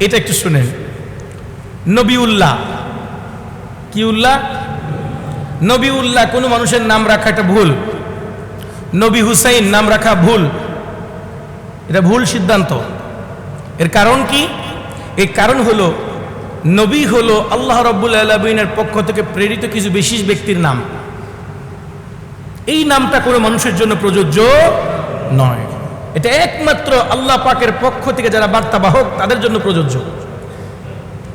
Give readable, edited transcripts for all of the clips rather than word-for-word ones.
এটা একটু শুনেন। নবিউল্লাহ, কি উল্লাহ? নবিউল্লাহ কোনো মানুষের নাম রাখাটা ভুল। নবী হুসাইন নাম রাখা ভুল, এটা ভুল সিদ্ধান্ত। এর কারণ কি? এর কারণ হলো নবী হলো আল্লাহ রাব্বুল আলামিনের পক্ষ থেকে প্রেরিত কিছু বিশেষ ব্যক্তির নাম। এই নামটা কোনো মানুষের জন্য প্রযোজ্য নয়, এটা একমাত্র আল্লাহ পাকের পক্ষ থেকে যারা বার্তাবাহক তাদের জন্য প্রযোজ্য।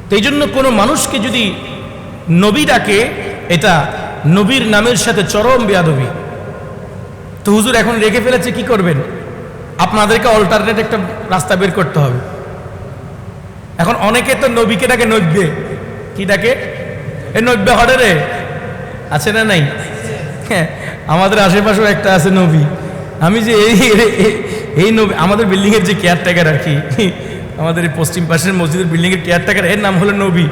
তো এই জন্য কোনো মানুষকে যদি নবী ডাকে, এটা নবীর নামের সাথে চরম বেয়াদবি। তো হুজুর এখন রেখে ফেলেছে, কি করবেন? আপনাদেরকে অল্টারনেট একটা রাস্তা বের করতে হবে। এখন অনেকে তো নবীকে ডাকে নব্বে, কি ডাকে? এ নব্বে হরে রে, আছে না নাই? হ্যাঁ, আমাদের আশেপাশেও একটা আছে নবী। আমি যে এই নবী, আমাদের বিল্ডিংয়ের যে কেয়ারটেকার আর কি, আমাদের এই পশ্চিম পাশের মসজিদের বিল্ডিংয়ের কেয়ারটেকার, এর নাম হলো নবী।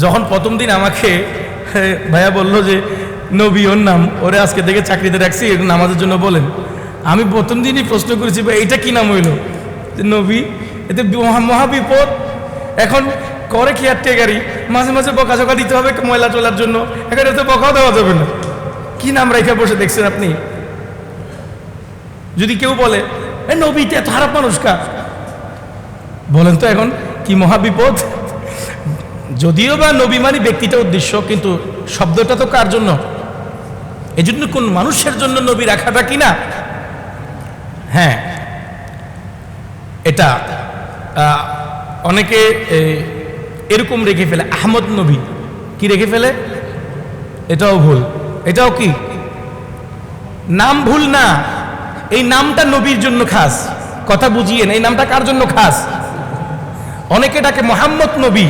যখন প্রথম দিন আমাকে ভাইয়া বললো যে নবী ওর নাম, ওরে আজকে থেকে চাকরিতে রাখছি, এর নামাজের জন্য বলেন। আমি প্রথম দিনই প্রশ্ন করেছি, ভাই এইটা কি নাম হইলো? যে নবী, এতে মহাবিপদ। এখন করে কেয়ারটেকারি, মাঝে মাঝে বকাঝকা দিতে হবে ময়লা তোলার জন্য, এখন এতে বকাও দেওয়া যাবে না। কি নাম রেখে বসে দেখছেন আপনি? যদি কেউ বলে এ নবীতে এত খারাপ মানুষ কা, বলেন তো এখন কি মহাবিপদ। যদিও বা নবী মানে ব্যক্তিটা উদ্দেশ্য, কিন্তু শব্দটা তো কার জন্য? এই জন্য কোন মানুষের জন্য নবী রাখাটা কিনা? হ্যাঁ, এটা অনেকে এরকম রেখে ফেলে, আহমদ নবী, কি রেখে ফেলে? এটাও ভুল। এটাও কি নাম? ভুল না, এই নামটা নবীর জন্য খাস। কথা বুঝিয়েন, এই নামটা কার জন্য খাস? অনেকে ডাকে মোহাম্মদ নবী,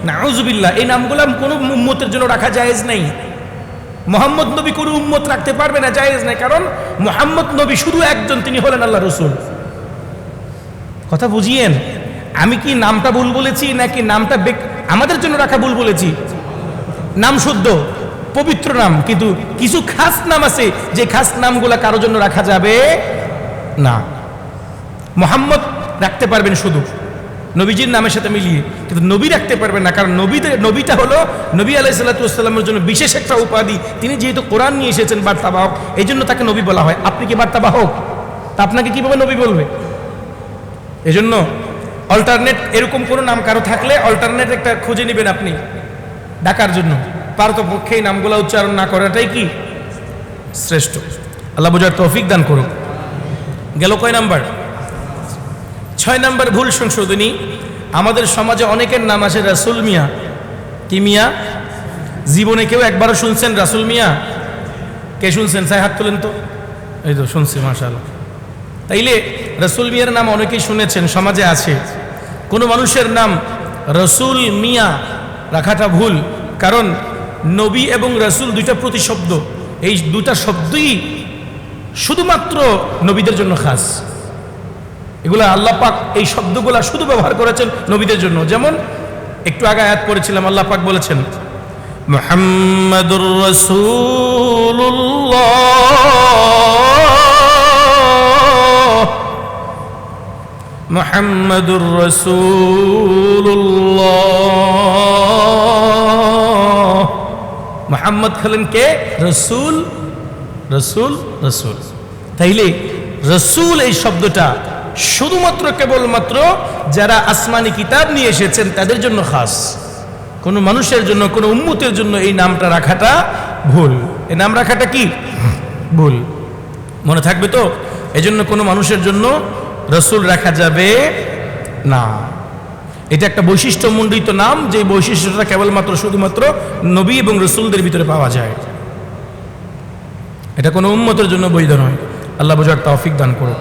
নাউজুবিল্লাহ। এই নামগুলো কোনো উম্মতের জন্য রাখা জায়েজ নাই। মোহাম্মদ নবী কোনো উম্মত রাখতে পারবে না, জায়েজ নাই। কারণ মোহাম্মদ নবী শুধু একজন, তিনি হলেন আল্লাহ রসুল। কথা বুঝিয়েন। আমি কি নামটা ভুল বলেছি নাকি নামটা আমাদের জন্য রাখা ভুল বলেছি? নাম শুদ্ধ পবিত্র নাম, কিন্তু কিছু খাস নাম আছে যে খাস নামগুলা কারো জন্য রাখা যাবে না। মোহাম্মদ রাখতে পারবেন শুধু নবীজির নামের সাথে মিলিয়ে, কিন্তু নবী রাখতে পারবেন না। কারণ নবীটা হলো নবী আলাইহিস সাল্লাতু ওয়াস সালামের জন্য বিশেষ একটা উপাধি। তিনি যেহেতু কোরআন নিয়ে এসেছেন, বার্তাবাহক, এই জন্য তাকে নবী বলা হয়। আপনি কি বার্তাবাহক? তা আপনাকে কিভাবে নবী বলবে? এই জন্য অল্টারনেট এরকম কোনো নাম কারো থাকলে অল্টারনেট একটা খুঁজে নেবেন আপনি ডাকার জন্য। পারতপক্ষে এই নামগুলো উচ্চারণ না করাটাই কি শ্রেষ্ঠ। আল্লাহ বোঝার তৌফিক দান করুন। গেল কয় নাম্বার? 6 নাম্বার ভুল সংশোধনী। আমাদের সমাজে অনেকের নাম আছে রাসূল মিয়া। কি মিয়া? জীবনে কেউ একবারও শুনছেন রাসূল মিয়া? কে শুনছেন? সাই হাত তোলেন তো। এই তো শুনছি, মাশাআল্লাহ। তাইলে রাসূল মিয়ার নাম অনেকেই শুনেছেন, সমাজে আছে। কোনো মানুষের নাম রাসূল মিয়া রাখাটা ভুল। কারণ নবী এবং রাসূল দুইটা প্রতিশব্দ, এই দুটা শব্দই শুধুমাত্র নবীদের জন্য খাস। এগুলা আল্লাহ পাক এই শব্দগুলা শুধু ব্যবহার করেছেন নবীদের জন্য। যেমন একটু আগে আয়াত পড়েছিলাম, আল্লাহ পাক বলেছেন মুহাম্মাদুর রাসূলুল্লাহ, মুহাম্মাদুর রাসূলুল্লাহ। মুহাম্মদ হলেন কে? রাসূল, রাসূল, রাসূল। তাইলে রাসূল এই শব্দটা শুধুমাত্র কেবলমাত্র যারা আসমানি কিতাব নিয়ে এসেছেন তাদের জন্য খাস। কোনো মানুষের জন্য, কোনো উম্মতের জন্য এই নামটা রাখাটা ভুল। এই নাম রাখাটা কি ভুল, মনে থাকবে তো? এজন্য কোনো মানুষের জন্য রাসূল রাখা যাবে না। এটা একটা বৈশিষ্ট্যমণ্ডিত নাম, যে বৈশিষ্ট্যটা কেবলমাত্র শুধুমাত্র নবী এবং রাসূলদের ভিতরে পাওয়া যায়। এটা কোনো উম্মতের জন্য বৈধ নয়। আল্লাহ বোঝার তৌফিক দান করুন।